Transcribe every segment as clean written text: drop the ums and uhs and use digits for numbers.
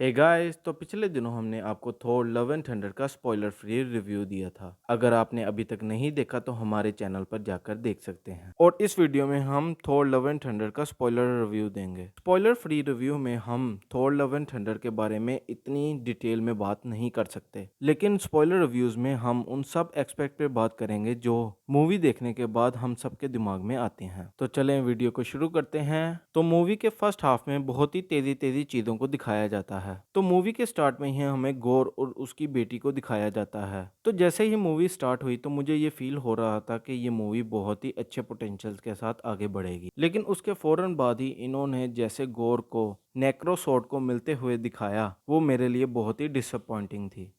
Hey guys, तो पिछले दिनों हमने आपको थॉर लव एंड थंडर का स्पॉइलर फ्री रिव्यू दिया था। अगर आपने अभी तक नहीं देखा तो हमारे चैनल पर जाकर देख सकते हैं। और इस वीडियो में हम थॉर लव एंड थंडर का स्पॉइलर रिव्यू देंगे। स्पॉइलर फ्री रिव्यू में हम थॉर लव एंड थंडर के बारे में इतनी डिटेल में बात नहीं कर सकते, लेकिन स्पॉइलर रिव्यूज में हम उन सब एक्सपेक्ट पे बात करेंगे जो मूवी देखने के बाद हम सबके दिमाग में आते हैं। तो चलें वीडियो को शुरू करते हैं। तो मूवी के फर्स्ट हाफ में बहुत ही तेजी तेजी चीजों को दिखाया जाता है। तो मूवी के स्टार्ट में ही हमें गौर और उसकी बेटी को दिखाया जाता है। तो जैसे ही मूवी स्टार्ट हुई तो मुझे ये फील हो रहा था कि ये मूवी बहुत ही अच्छे पोटेंशियल के साथ आगे बढ़ेगी, लेकिन उसके फौरन बाद ही इन्होंने जैसे गौर को नेक्रो स्वॉर्ड को मिलते हुए दिखाया, वो मेरे लिए बहुत ही डिसअपॉइंटिंग थी।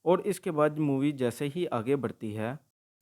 और इसके बाद मूवी जैसे ही आगे बढ़ती है,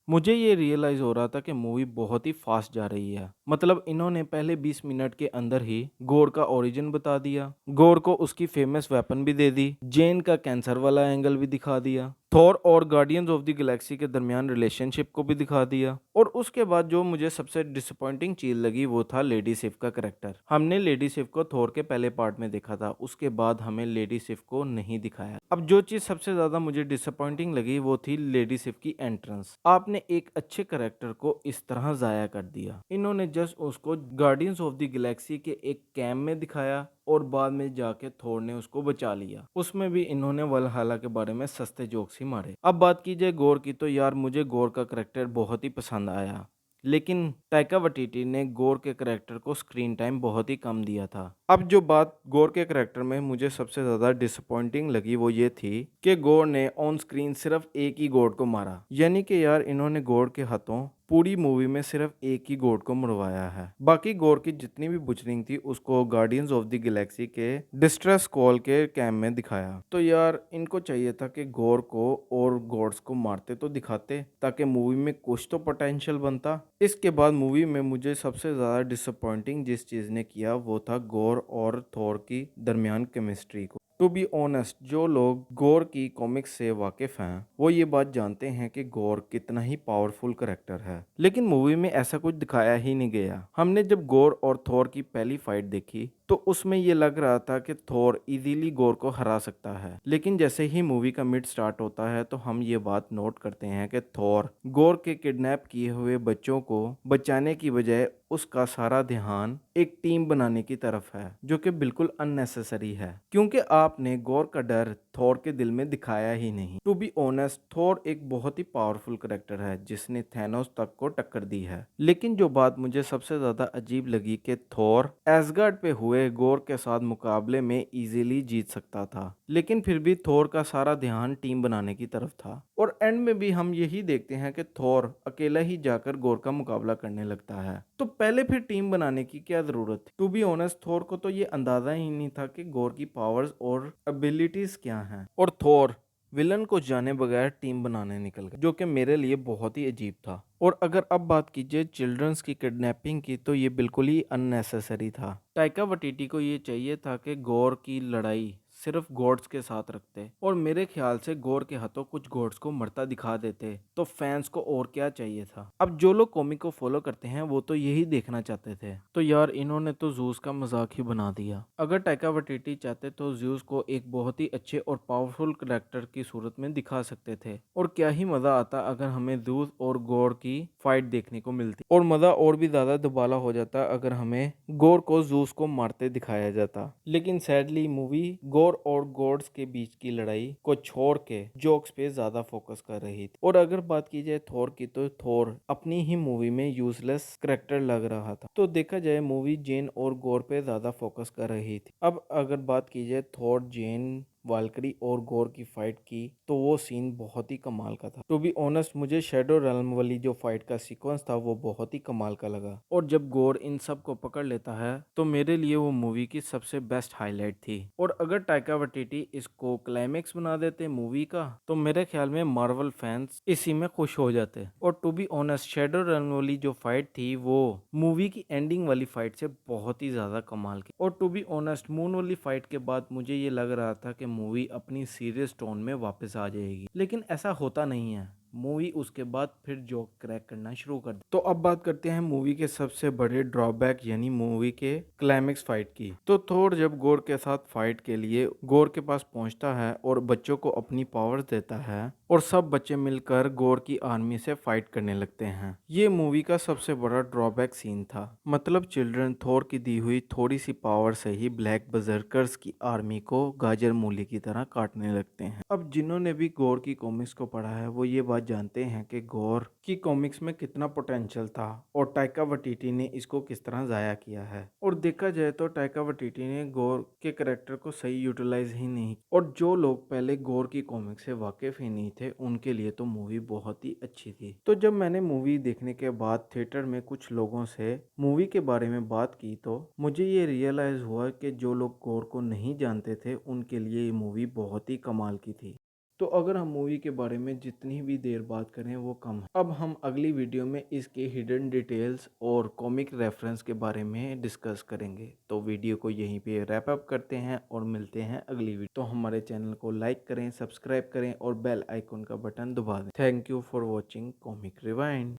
मुझे ये रियलाइज़ हो रहा था कि मूवी बहुत ही फास्ट जा रही है। मतलब इन्होंने पहले 20 मिनट के अंदर ही गौर का ओरिजिन बता दिया, गौर को उसकी फेमस वेपन भी दे दी, जेन का कैंसर वाला एंगल भी दिखा दिया, थॉर और गार्डियंस ऑफ द गैलेक्सी के दरमियान रिलेशनशिप को भी दिखा दिया। और उसके बाद जो मुझे सबसे डिसअपॉइंटिंग चीज लगी वो था लेडी सिफ का करेक्टर। हमने लेडी सिफ को थॉर के पहले पार्ट में देखा था, उसके बाद हमें लेडी सिफ को नहीं दिखाया। अब जो चीज सबसे ज्यादा मुझे डिसअपॉइंटिंग लगी वो थी लेडी सिफ की एंट्रेंस। आपने एक अच्छे करेक्टर को इस तरह जाया कर दिया। इन्होंने जस्ट उसको गार्डियंस ऑफ द गैलेक्सी के एक कैम्प में दिखाया और बाद में जाके थॉर ने उसको बचा लिया। उसमें भी इन्होंने वल्हला के बारे में सस्ते जोक्स ही मारे। अब बात की जाए गौर की, तो यार मुझे गौर का करेक्टर बहुत ही पसंद आया, लेकिन टाइका वटीटी ने गौर के करेक्टर को स्क्रीन टाइम बहुत ही कम दिया था। अब जो बात गौर के करेक्टर में मुझे सबसे ज्यादा डिसअपॉइंटिंग लगी वो ये थी कि गौर ने ऑन स्क्रीन सिर्फ एक ही गॉड को मारा। यानी कि यार इन्होंने गॉड के हाथों पूरी मूवी में सिर्फ एक ही गॉड को मरवाया है। बाकी गॉड की जितनी भी बुचरिंग थी उसको गार्डियंस ऑफ द गैलेक्सी के डिस्ट्रेस कॉल के कैम्प में दिखाया। तो यार इनको चाहिए था कि गौर को और गॉड्स को मारते तो दिखाते, ताकि मूवी में कुछ तो पोटेंशियल बनता। इसके बाद मूवी में मुझे सबसे ज्यादा डिसअपॉइंटिंग जिस चीज ने किया वो था गौर और थॉर की दरमियान केमिस्ट्री को। टू बी ऑनेस्ट, जो लोग गौर की कॉमिक्स से वाकिफ हैं वो ये बात जानते हैं कि गौर कितना ही पावरफुल करेक्टर है, लेकिन मूवी में ऐसा कुछ दिखाया ही नहीं गया। हमने जब गौर और थॉर की पहली फाइट देखी तो उसमें ये लग रहा था कि थॉर इजीली गौर को हरा सकता है, लेकिन जैसे ही मूवी का मिड स्टार्ट होता है तो हम ये बात नोट करते हैं कि थॉर गौर के किडनैप किए हुए बच्चों को बचाने की बजाय उसका सारा ध्यान एक टीम बनाने की तरफ है, जो कि बिल्कुल अननेसेसरी है, क्योंकि आपने गौर का डर थॉर के दिल में दिखाया ही नहीं। टू बी ऑनेस्ट, थॉर एक बहुत ही पावरफुल करेक्टर है जिसने थैनोस तक को टक्कर दी है। लेकिन जो बात मुझे सबसे ज्यादा अजीब लगी कि थॉर एसगार्ड पे हुए गौर के साथ मुकाबले में इजीली जीत सकता था, लेकिन फिर भी थॉर का सारा ध्यान टीम बनाने की तरफ था। और एंड में भी हम यही देखते हैं कि थॉर अकेला ही जाकर गौर का मुकाबला करने लगता है। तो पहले फिर टीम बनाने की क्या जरूरत थी? टू बी ऑनेस्ट, थॉर को तो ये अंदाजा ही नहीं था कि गौर की पावर्स और एबिलिटीज क्या हैं, और थॉर विलन को जाने बगैर टीम बनाने निकल गए, जो कि मेरे लिए बहुत ही अजीब था। और अगर अब बात कीजिए चिल्ड्रंस की किडनैपिंग की, तो ये बिल्कुल ही अननेसेसरी था। टाइका वटीटी को ये चाहिए था कि गौर की लड़ाई सिर्फ गॉड्स के साथ रखते, और मेरे ख्याल से गौर के हाथों कुछ गॉड्स को मरता दिखा देते तो फैंस को और क्या चाहिए था। अब जो लोग कॉमिक को फॉलो करते हैं वो तो यही देखना चाहते थे। तो यार इन्होंने तो जूस का मजाक ही बना दिया। अगर टाइका वटीटी चाहते तो जूस को एक बहुत ही अच्छे और पावरफुल करेक्टर की सूरत में दिखा सकते थे, और क्या ही मजा आता अगर हमें जूस और गौर की फाइट देखने को मिलती, और मजा और भी ज्यादा दुबाला हो जाता अगर हमें गौर को जूस को मारते दिखाया जाता। लेकिन सैडली मूवी गौर और गॉड्स के बीच की लड़ाई को छोड़ के जोक्स पे ज्यादा फोकस कर रही थी। और अगर बात की जाए थॉर की, तो थॉर अपनी ही मूवी में यूजलेस करेक्टर लग रहा था। तो देखा जाए मूवी जेन और गौर पे ज्यादा फोकस कर रही थी। अब अगर बात की जाए थॉर, जेन, वाल्करी और गौर की फाइट की, तो वो सीन बहुत ही कमाल का था। टू बी ऑनेस्ट, मुझे शैडो रेल्म वाली जो फाइट का सीक्वेंस था वो बहुत ही कमाल का लगा। और जब गौर इन सब को पकड़ लेता है तो मेरे लिए वो मूवी की सबसे बेस्ट हाईलाइट थी। और अगर टाइका वटीटी इसको क्लाइमेक्स बना देते मूवी का, तो मेरे ख्याल में मार्वल फैंस इसी में खुश हो जाते। और to be honest, shadow realm वाली जो फाइट थी वो मूवी की एंडिंग वाली फाइट से बहुत ही ज्यादा कमाल की। और टू बी ऑनेस्ट, मून वाली फाइट के बाद मुझे ये लग रहा था कि मूवी अपनी सीरियस टोन में वापस आ जाएगी, लेकिन ऐसा होता नहीं है। मूवी उसके बाद फिर जोक क्रैक करना शुरू कर दी। तो अब बात करते हैं मूवी के सबसे बड़े ड्रॉबैक यानी मूवी के क्लाइमेक्स फाइट की। तो थोर जब गोर के साथ फाइट के लिए गोर के पास पहुंचता है और बच्चों को अपनी पावर्स देता है और सब बच्चे मिलकर गोर की आर्मी से फाइट करने लगते हैं। ये मूवी का सबसे बड़ा ड्रॉबैक सीन था। मतलब चिल्ड्रन थोर की दी हुई थोड़ी सी पावर से ही ब्लैक बजर्कर्स की आर्मी को गाजर मूली की तरह काटने लगते हैं। अब जिन्होंने भी गोर की कॉमिक्स को पढ़ा है वो ये बात जानते हैं कि गोर की कॉमिक्स में कितना पोटेंशियल था और टाइका वटीटी ने इसको किस तरह जाया किया है। और देखा जाए तो टाइका वटीटी ने गोर के कैरेक्टर को सही यूटिलाइज ही नहीं, और जो लोग पहले गोर की कॉमिक से वाकिफ ही नहीं थे उनके लिए तो मूवी बहुत ही अच्छी थी। तो जब मैंने मूवी देखने के बाद थिएटर में कुछ लोगों से मूवी के बारे में बात की तो मुझे ये रियलाइज हुआ कि जो लोग गोर को नहीं जानते थे उनके लिए ये मूवी बहुत ही कमाल की थी। तो अगर हम मूवी के बारे में जितनी भी देर बात करें वो कम है। अब हम अगली वीडियो में इसके हिडन डिटेल्स और कॉमिक रेफरेंस के बारे में डिस्कस करेंगे। तो वीडियो को यहीं पे रैप अप करते हैं और मिलते हैं अगली वीडियो। तो हमारे चैनल को लाइक करें, सब्सक्राइब करें और बेल आइकन का बटन दबा दें। Thank you for watching comic rewind.